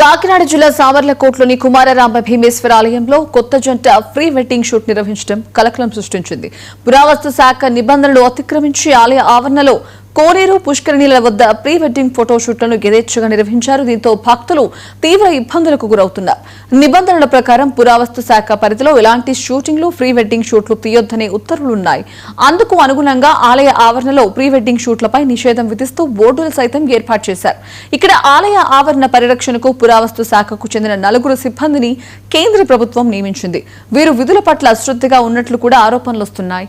కాకినాడ జిల్లా సామర్లకోట్లోని కుమారరామ భీమేశ్వర ఆలయంలో కొత్త జంట ప్రీ వెడ్డింగ్ షూట్ నిర్వహించడం కలకలం సృష్టించింది. పురావస్తు శాఖ నిబంధనలు అతిక్రమించి ఆలయ ఆవరణలో కోనేరు పుష్కరిణిల వద్ద ప్రీ వెడ్డింగ్ ఫోటోషూట్లను యథేచ్ఛగా నిర్వహించారు. దీంతో భక్తులు తీవ్ర ఇబ్బందులకు గురవుతున్నారు. నిబంధనల ప్రకారం పురావస్తు శాఖ పరిధిలో ఎలాంటి షూటింగ్లు ప్రీ వెడ్డింగ్ షూట్లు తీయొద్దనే ఉత్తర్వులున్నాయి. అందుకు అనుగుణంగా ఆలయ ఆవరణలో ప్రీ వెడ్డింగ్ షూట్లపై నిషేధం విధిస్తూ బోర్డులు సైతం ఏర్పాటు చేశారు. ఇక్కడ ఆలయ ఆవరణ పరిరక్షణకు పురావస్తు శాఖకు చెందిన 4 సిబ్బందిని కేంద్ర ప్రభుత్వం నియమించింది. వీరు విధుల పట్ల అశ్రద్ధగా ఉన్నట్లు కూడా ఆరోపణలు వస్తున్నాయి.